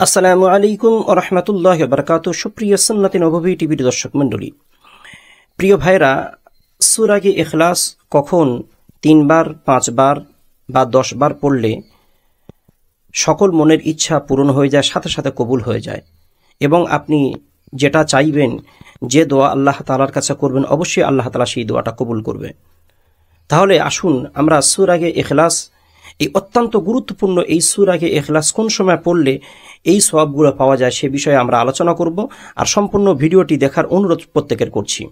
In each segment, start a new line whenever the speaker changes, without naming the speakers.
আসসালামু আলাইকুম ওয়া রাহমাতুল্লাহি ওয়া বারাকাতুহু। সুপ্রিয় সুন্নতে নববী টিভির দর্শক মণ্ডলী, প্রিয় ভাইরা, সূরা ইখলাস কখন 3 বার 5 বার বা 10 বার পড়লে সকল মনের ইচ্ছা পূরণ হয়ে যায়, সাথে সাথে কবুল হয়ে যায় এবং আপনি যেটা চাইবেন, যে দোয়া আল্লাহ তাআলার কাছে করবেন, অবশ্যই আল্লাহ তাআলা সেই দোয়াটা কবুল করবে। তাহলে আসুন আমরা সূরা ইখলাস, এই অত্যন্ত গুরুত্বপূর্ণ এই সূরা ইখলাস কোন সময় পড়লে এই সওয়াবগুলো পাওয়া যায় সে বিষয়ে আমরা আলোচনা করব। আর সম্পূর্ণ ভিডিওটি দেখার অনুরোধ প্রত্যেকের করছি।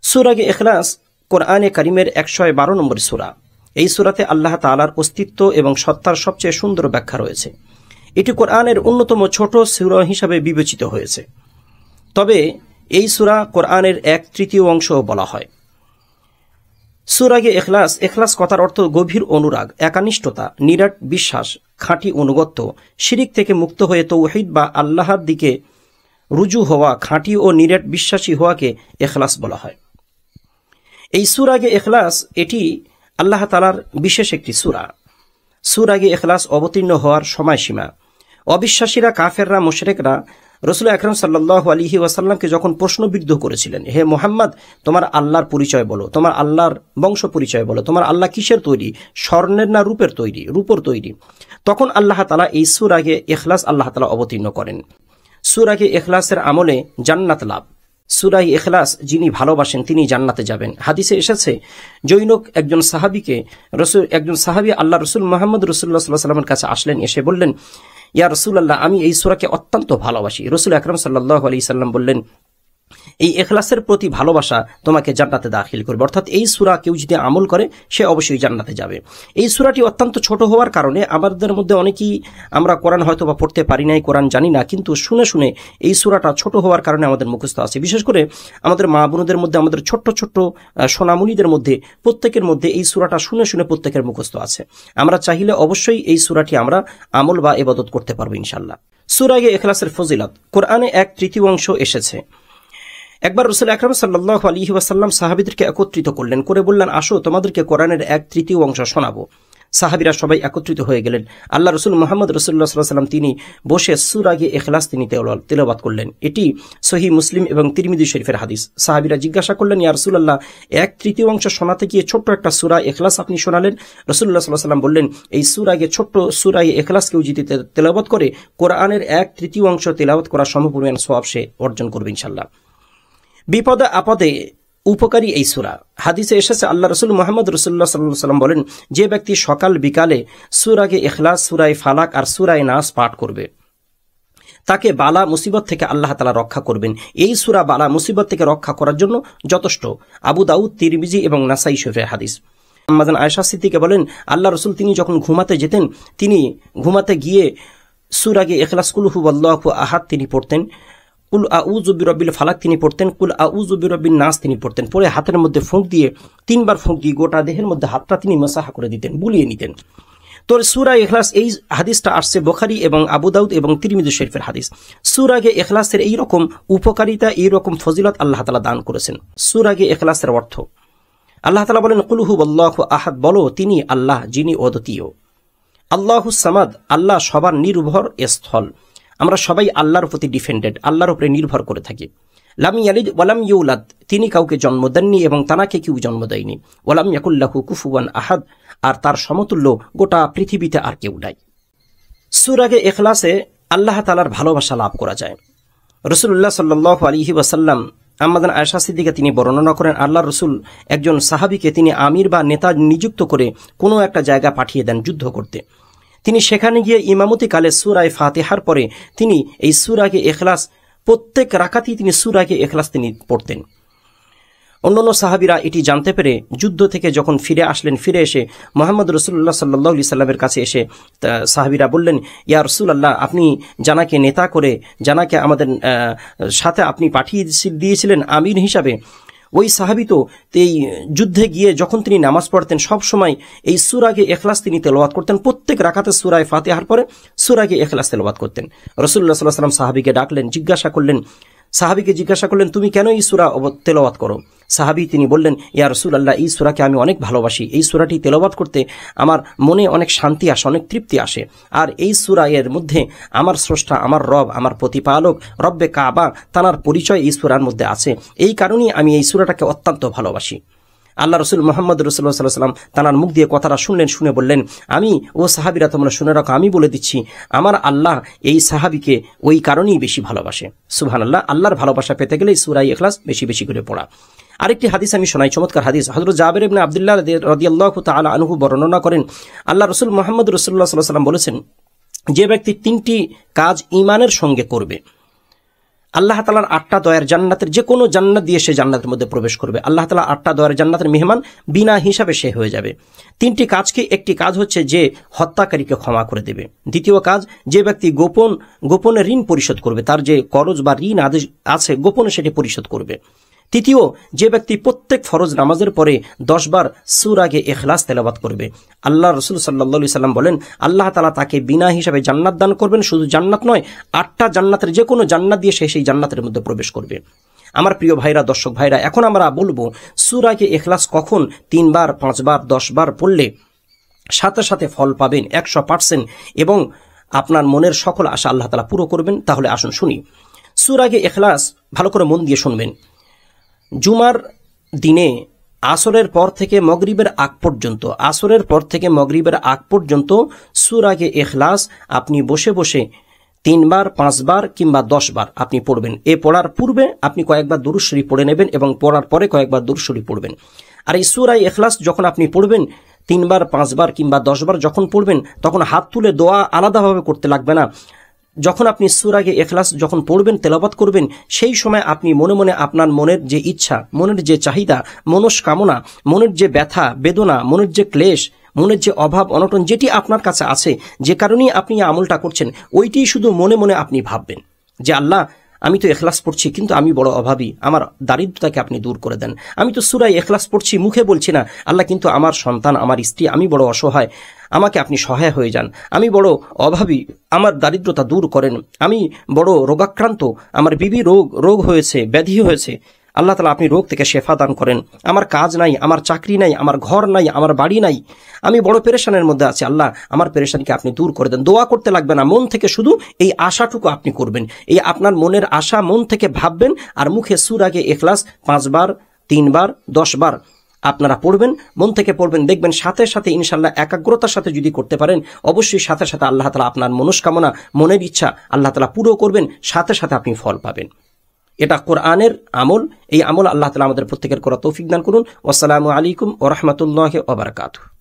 সূরা ইখলাস কোরআনে কারিমের 112 নম্বর সূরা। এই সূরাতে আল্লাহ তাআলার অস্তিত্ব এবং সত্তার সবচেয়ে সুন্দর ব্যাখ্যা রয়েছে। এটি কোরআনের অন্যতম ছোট সূরা হিসাবে বিবেচিত হয়েছে। তবে এই সূরা কোরআনের 1/3 অংশ বলা হয়। সূরা ইখলাস, ইখলাস কথার অর্থ গভীর অনুরাগ, একানিষ্ঠতা, নিরাট বিশ্বাস, খাঁটি অনুগত্য, শিরিক থেকে মুক্ত হয়ে তাওহীদ বা আল্লাহর দিকে রুজু হওয়া, খাঁটি ও নিরাট বিশ্বাসী হওয়াকে ইখলাস বলা হয়। এই সূরা ইখলাস এটি আল্লাহ তাআলার বিশেষ একটি সূরা। সূরা ইখলাস অবতীর্ণ হওয়ার সময়সীমা। অবিশ্বাসীরা, কাফেররা, মুশরিকরা রাসূল আকরাম সাল্লাল্লাহু আলাইহি ওয়াসাল্লামকে যখন প্রশ্নবিদ্ধ করেছিলেন, হে মুহাম্মদ, তোমার আল্লাহর পরিচয় বলো, তোমার আল্লাহর বংশ পরিচয় বলো, তোমার আল্লাহ কিসের তৈরি, স্বর্ণের না রূপের তৈরি, রূপর তৈরি, তখন আল্লাহ তাআলা এই সূরা ইখলাস আল্লাহ তাআলা অবতীর্ণ করেন। সূরা ইখলাসের আমলে জান্নাত লাভ। সূরা ইখলাস যিনি ভালোবাসেন তিনি জান্নাতে যাবেন। হাদিসে এসেছে, জৈনক একজন সাহাবী আল্লাহ রাসূল মুহাম্মদ রাসূলুল্লাহ সাল্লাল্লাহু আলাইহি ওয়াসাল্লামের কাছে আসলেন, এসে বললেন, ইয়া রাসূলুল্লাহ, আমি এই সূরাকে অত্যন্ত ভালোবাসি। রাসূল আকরাম সাল্লাল্লাহু আলাইহি সাল্লাম বললেন, এই ইখলাসের প্রতি ভালোবাসা তোমাকে জান্নাতে দাখিল করবে। অর্থাৎ এই সূরা কেউ যদি আমল করে সে অবশ্যই জান্নাতে যাবে। এই সূরাটি অত্যন্ত ছোট হওয়ার কারণে আমাদের মধ্যে অনেকেই আমরা কোরআন হয়তো বা পড়তে পারি নাই, কোরআন জানি না, কিন্তু শুনে শুনে এই সূরাটা ছোট হওয়ার কারণে আমাদের মুখস্থ আছে। বিশেষ করে আমাদের মা বোনদের মধ্যে, আমাদের ছোট্ট ছোট্ট সোনামণিদের মধ্যে, প্রত্যেকের মধ্যে এই সূরাটা শুনে শুনে প্রত্যেকের মুখস্থ আছে। আমরা চাইলে অবশ্যই এই সূরাটি আমরা আমল বা ইবাদত করতে পারবো ইনশাআল্লাহ। সূরা ইখলাসের ফজিলত কোরআনে 1/3 অংশ এসেছে। একবার রাসূল আকরাম সাল্লাল্লাহু আলাইহি ওয়াসাল্লাম সাহাবীদেরকে একত্রিত করলেন, করে বললেন, আসো তোমাদেরকে কোরআনের 1/3 অংশ শোনাবো। সাহাবীরা সবাই একত্রিত হয়ে গেলেন। আল্লাহ রাসূল মুহাম্মদ রাসূলুল্লাহ সাল্লাল্লাহু আলাইহি ওয়াসাল্লাম তিনি বসে সূরা ইখলাস তিনি তেলাওয়াত করলেন। এটি সহিহ মুসলিম এবং তিরমিজি শরীফের হাদিস। সাহাবীরা জিজ্ঞাসা করলেন, ইয়া রাসূলুল্লাহ, 1/3 অংশ শোনাতে গিয়ে ছোট্ট একটা সূরা ইখলাস আপনি শোনালেন। রাসূলুল্লাহ সাল্লাল্লাহু আলাইহি ওয়াসাল্লাম বললেন, এই ছোট্ট সূরা ইখলাস কেউ যদি তেলাওয়াত করে কোরআনের 1/3 অংশ তেলাওয়াত করা সমপরিমাণ সওয়াব সে অর্জন করবে ইনশাআল্লাহ। বিপদে আপদে উপকারী এই সূরা। হাদিসে এসেছে, আল্লাহ রাসূল মুহাম্মদ রাসূলুল্লাহ সাল্লাল্লাহু আলাইহি ওয়াসাল্লাম বলেন, যে ব্যক্তি সকাল বিকালে সূরা ইখলাস, সূরা ফালাক আর সূরা নাস পাঠ করবে, তাকে বালা মুসিবত থেকে আল্লাহ তাআলা রক্ষা করবেন। এই সূরা বালা মুসিবত থেকে রক্ষা করার জন্য যথেষ্ট। আবু দাউদ, তিরমিজি এবং নাসাই শরীফের হাদিস। আম্মা জান আয়েশা সিদ্দিকা বলেন, আল্লাহ রাসূল তিনি যখন ঘুমাতে যেতেন, তিনি ঘুমাতে গিয়ে সূরা ইখলাস, কুল হুয়াল্লাহু আহাদ তিনি পড়তেন, কুল আউযু বিরাব্বিল ফালাক তিনি পড়তেন, কুল আউযু বিরাব্বিন নাস তিনি পড়তেন। পরে হাতের মধ্যে ফুঁক দিয়ে 3 বার ফুঁক দিয়ে গোটা দেহের মধ্যে হাতটা তিনি মাসাহা করে দিতেন, বুলিয়ে নিতেন। তো সূরা ইখলাস, এই হাদিসটা আসছে বুখারী এবং আবু দাউদ এবং তিরমিজি শরীফের হাদিস। সূরা ইখলাসের এই রকম উপকারিতা, এই রকম ফজিলত আল্লাহ তাআলা দান করেছেন। সূরা ইখলাসের অর্থ, আল্লাহ তাআলা বলেন, কুল হুয়াল্লাহু আহাদ, বলো তিনি আল্লাহ যিনি অদ্বিতীয়। আল্লাহুস সামাদ, আল্লাহ সবার নির্ভর স্থল। আমরা সবাই আল্লাহর প্রতি ডিপেন্ডেন্ট, আল্লাহর উপরে নির্ভর করে থাকি। লাম ইয়ালিদ ওয়ালাম ইউলাদ, তিনি কাউকে জন্ম দেননি এবং তাকে কেউ জন্ম দেয়নি। ওয়ালাম ইয়াকুল লাহু কুফুয়ান আহাদ, আর তার সমতুল্য গোটা পৃথিবীতে আর কেউ নাই। সূরা ইখলাসে আল্লাহ তাআলার ভালোবাসা লাভ করা যায়। রাসূলুল্লাহ সাল্লাল্লাহু আলাইহি ওয়াসাল্লাম, আম্মা জান আয়েশা সিদ্দিকা তিনি বর্ণনা করেন, আল্লাহ রাসূল একজন সাহাবীকে তিনি আমির বা নেতা নিযুক্ত করে কোনো একটা জায়গা পাঠিয়ে দেন যুদ্ধ করতে। তিনি সেখানে গিয়ে ইমামতি কালে সূরা ফাতিহার পরে তিনি এই সূরা ইখলাস প্রত্যেক রাকাতেই তিনি সূরা ইখলাস তিনি পড়তেন। অন্যান্য সাহাবীরা এটি জানতে পেরে যুদ্ধ থেকে যখন ফিরে আসলেন, ফিরে এসে মুহাম্মদ রাসূলুল্লাহ সাল্লাল্লাহু আলাইহি সাল্লামের কাছে এসে সাহাবীরা বললেন, ইয়া রাসূলুল্লাহ, আপনি জানাকে নেতা করে, জানাকে আমাদের সাথে আপনি পাঠিয়ে দিয়েছিলেন আমির হিসাবে। ওই সাহাবী তো এই যুদ্ধে গিয়ে যখন তিনি নামাজ পড়তেন সব সময় এই সূরা ইখলাস তিনি তেলাওয়াত করতেন। প্রত্যেক রাকাতে সূরা ফাতিহার পরে সূরা ইখলাস তেলাওয়াত করতেন। রাসূলুল্লাহ সাল্লাল্লাহু আলাইহি ওয়াসাল্লাম সাহাবীকে ডাকলেন, সাহাবীকে জিজ্ঞাসা করলেন, তুমি কেন এই সূরা তেলাওয়াত করো? সাহাবী তিনি বললেন, ইয়া রাসূলুল্লাহ, এই সূরাকে আমি অনেক ভালোবাসি, এই সূরাটি তেলাওয়াত করতে আমার মনে অনেক শান্তি আসে, অনেক তৃপ্তি আসে। আর এই সূরা এর মধ্যে আমার স্রষ্টা, আমার রব, আমার প্রতিপালক রব্বে কাবা তানার পরিচয় এই সূরার মধ্যে আছে। এই কারণেই আমি এই সূরাটাকে অত্যন্ত ভালোবাসি। আল্লাহ রসুল মোহাম্মদ রাসূলুল্লাহ সাল্লাল্লাহু আলাইহি ওয়াসাল্লাম তানার মুখ দিয়ে কথাটা শুনলেন, শুনে বললেন, আমি ও সাহাবীরা তোমরা শুনে রাখো, আমি বলে দিচ্ছি আমার আল্লাহ এই সাহাবীকে ওই কারণেই বেশি ভালোবাসে। সুবহানাল্লাহ। আল্লাহর ভালোবাসা পেতে গেলে সূরা ইখলাস বেশি বেশি করে পড়া। আরেকটি হাদিস আমি শোনাই, চমৎকার হাদিস। হযরত জাবের ইবনে আব্দুল্লাহ রাদিয়াল্লাহু তাআলা আনহু বর্ণনা করেন, আল্লাহ রসুল মোহাম্মদ রাসূলুল্লাহ সাল্লাল্লাহু আলাইহি ওয়াসাল্লাম বলেছেন, যে ব্যক্তি 3টি কাজ ঈমানের সঙ্গে করবে, আল্লাহ তাআলার 8টা দয়ার জান্নাতের যে কোনো জান্নাত দিয়ে সে জান্নাতের মধ্যে প্রবেশ করবে। আল্লাহ তাআলা 8টা দয়ার জান্নাতের মেহমান বিনা হিসাবে সে হয়ে যাবে। 3টি কাজকে, একটি কাজ হচ্ছে যে হত্যাকারীকে ক্ষমা করে দেবে। দ্বিতীয় কাজ, যে ব্যক্তি গোপনে ঋণ পরিশোধ করবে, তার যে করজ বা ঋণ আদেশ আছে গোপনে সেটি পরিশোধ করবে। তৃতীয়, যে ব্যক্তি প্রত্যেক ফরজ নামাজের পরে 10 বার সূরা ইখলাস তেলাওয়াত করবে। আল্লাহ রাসূল সাল্লাল্লাহু আলাইহি সাল্লাম বলেন, আল্লাহ তাআলা তাকে বিনা হিসাবে জান্নাত দান করবেন। শুধু জান্নাত নয়, 8টা জান্নাতের যে কোনো জান্নাত দিয়ে সে সেই জান্নাতের মধ্যে প্রবেশ করবে। আমার প্রিয় ভাইরা, দর্শক ভাইরা, এখন আমরা বলবো সূরা ইখলাস কখন 3 বার, 5 বার, 10 বার পড়লে সাথে সাথে ফল পাবেন 100% এবং আপনার মনের সকল আশা আল্লাহ তাআলা পুরো করবেন। তাহলে আসুন শুনি। সূরা ইখলাস ভালো করে মন দিয়ে শুনবেন। জুমার দিনে আসরের পর থেকে মাগরিবের আগ পর্যন্ত সূরা ইখলাস আপনি বসে বসে 3 বার, 5 বার কিংবা 10 বার আপনি পড়বেন। এ পড়ার পূর্বে আপনি কয়েকবার দুরূদ শরীফ পড়ে নেবেন এবং পড়ার পরে কয়েকবার দুরূদ শরীফ পড়বেন। আর এই সূরা ইখলাস যখন আপনি পড়বেন 3 বার, 5 বার কিংবা 10 বার যখন পড়বেন, তখন হাত তুলে দোয়া আলাদাভাবে করতে লাগবে না। যখন আপনি সূরা ইখলাস যখন পড়বেন, তেলাওয়াত করবেন, সেই সময় আপনি মনে মনে আপনার মনের যে ইচ্ছা, মনের যে চাহিদা, মনস্কামনা, মনের যে ব্যথা বেদনা, মনের যে ক্লেশ, মনের যে অভাব অনটন যেটি আপনার কাছে আছে, যে কারণেই আপনি এই আমলটা করছেন, ওইটি শুধু মনে মনে আপনি ভাববেন যে আল্লাহ, আমি তো ইখলাস পড়ছি কিন্তু আমি বড় অভাবী, আমার দারিদ্রতাকে আপনি দূর করে দেন। আমি তো সূরা ইখলাস পড়ছি, মুখে বলছি না আল্লাহ, কিন্তু আমার সন্তান, আমার স্ত্রী, আমি বড় অসহায়, আমাকে আপনি সহায় হয়ে যান। আমি বড় অভাবী, আমার দারিদ্রতা দূর করেন। আমি বড় রোগাক্রান্ত, আমার বিবি রোগ হয়েছে, ব্যাধি হয়েছে, আল্লাহ তাআলা আপনি রোগ থেকে শেফা দান করেন। আমার কাজ নাই, আমার চাকরি নাই, আমার ঘর নাই, আমার বাড়ি নাই, আমি বড় পেরেশানের মধ্যে আছি, আল্লাহ আমার পেরেশানিকে আপনি দূর করে দেন। দোয়া করতে লাগবে না, মন থেকে শুধু এই আশাটুকু আপনি করবেন। এই আপনার মনের আশা মন থেকে ভাববেন আর মুখে সূরা ইখলাস 5 বার, 3 বার, 10 বার আপনারা পড়বেন, মন থেকে পড়বেন। দেখবেন সাথে সাথে ইনশাআল্লাহ একাগ্রতার সাথে যদি করতে পারেন, অবশ্যই সাথে সাথে আল্লাহ তাআলা আপনার মনস্কামনা, মনের ইচ্ছা আল্লাহ তাআলা পুরো করবেন, সাথে সাথে আপনি ফল পাবেন। এটা কোরআনের আমল। এই আমল আল্লাহ তাআলা আমাদের প্রত্যেকের করা তৌফিক দান করুন। আসসালামু আলাইকুম ওয়া রাহমাতুল্লাহি ওয়া বারাকাতুহু।